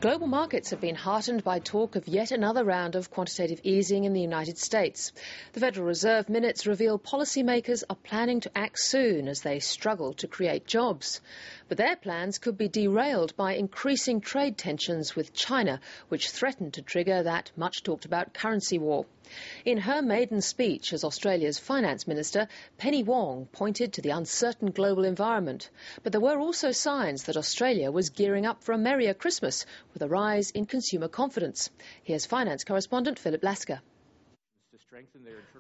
Global markets have been heartened by talk of yet another round of quantitative easing in the United States. The Federal Reserve minutes reveal policymakers are planning to act soon as they struggle to create jobs. But their plans could be derailed by increasing trade tensions with China, which threaten to trigger that much-talked-about currency war. In her maiden speech as Australia's Finance Minister, Penny Wong pointed to the uncertain global environment. But there were also signs that Australia was gearing up for a merrier Christmas, with a rise in consumer confidence. Here's finance correspondent Philip Lasker.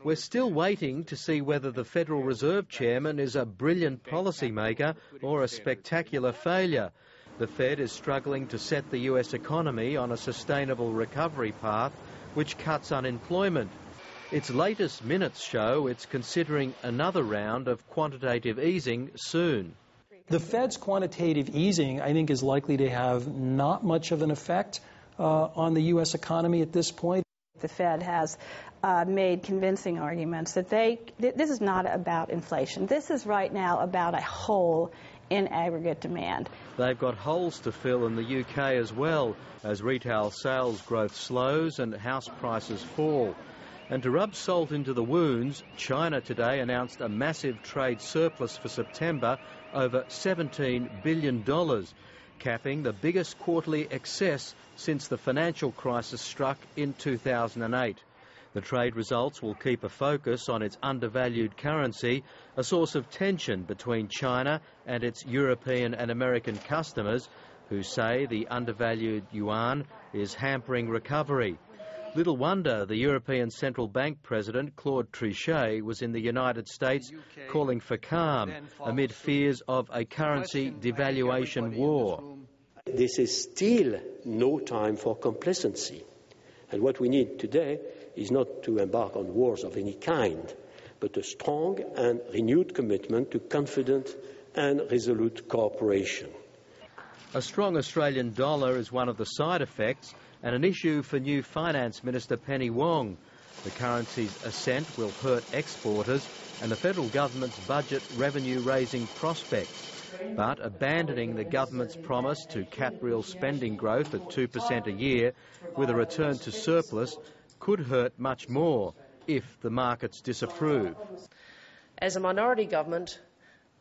We're still waiting to see whether the Federal Reserve Chairman is a brilliant policymaker or a spectacular failure. The Fed is struggling to set the US economy on a sustainable recovery path which cuts unemployment. Its latest minutes show it's considering another round of quantitative easing soon. The Fed's quantitative easing, I think, is likely to have not much of an effect on the U.S. economy at this point. The Fed has made convincing arguments that this is not about inflation. This is right now about a hole in aggregate demand. They've got holes to fill in the UK as well, as retail sales growth slows and house prices fall. And to rub salt into the wounds, China today announced a massive trade surplus for September, over $17 billion, capping the biggest quarterly excess since the financial crisis struck in 2008. The trade results will keep a focus on its undervalued currency, a source of tension between China and its European and American customers, who say the undervalued yuan is hampering recovery. Little wonder the European Central Bank President, Claude Trichet, was in the United States calling for calm amid fears of a currency devaluation war. This is still no time for complacency. And what we need today is not to embark on wars of any kind, but a strong and renewed commitment to confident and resolute cooperation. A strong Australian dollar is one of the side effects and an issue for new Finance Minister Penny Wong. The currency's ascent will hurt exporters and the federal government's budget revenue-raising prospects. But abandoning the government's promise to cap real spending growth at 2% a year with a return to surplus could hurt much more if the markets disapprove. As a minority government,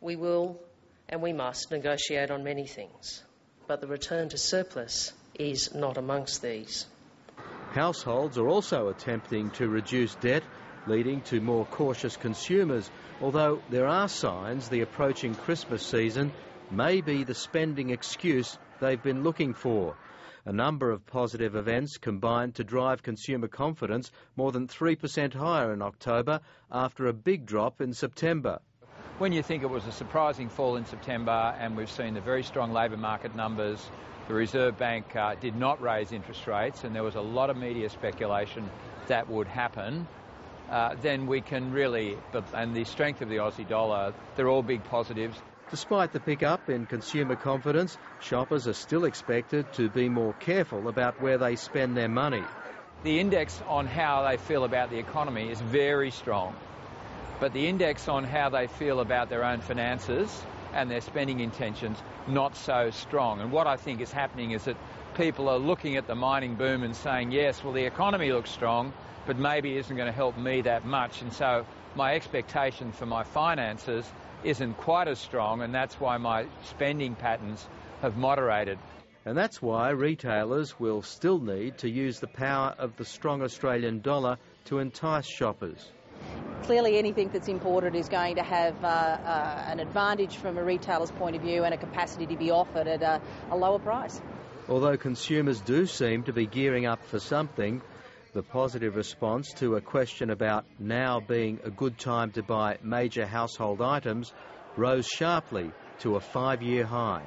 we will and we must negotiate on many things, but the return to surplus is not amongst these. Households are also attempting to reduce debt, leading to more cautious consumers, although there are signs the approaching Christmas season may be the spending excuse they've been looking for. A number of positive events combined to drive consumer confidence more than 3% higher in October after a big drop in September. When you think it was a surprising fall in September and we've seen the very strong labour market numbers, the Reserve Bank did not raise interest rates and there was a lot of media speculation that would happen, then we can really, and the strength of the Aussie dollar, they're all big positives. Despite the pickup in consumer confidence, shoppers are still expected to be more careful about where they spend their money. The index on how they feel about the economy is very strong, but the index on how they feel about their own finances and their spending intentions, not so strong. And what I think is happening is that people are looking at the mining boom and saying, yes, well, the economy looks strong, but maybe isn't going to help me that much. And so my expectation for my finances isn't quite as strong, and that's why my spending patterns have moderated. And that's why retailers will still need to use the power of the strong Australian dollar to entice shoppers. Clearly anything that's imported is going to have an advantage from a retailer's point of view and a capacity to be offered at a lower price. Although consumers do seem to be gearing up for something, the positive response to a question about now being a good time to buy major household items rose sharply to a 5-year high.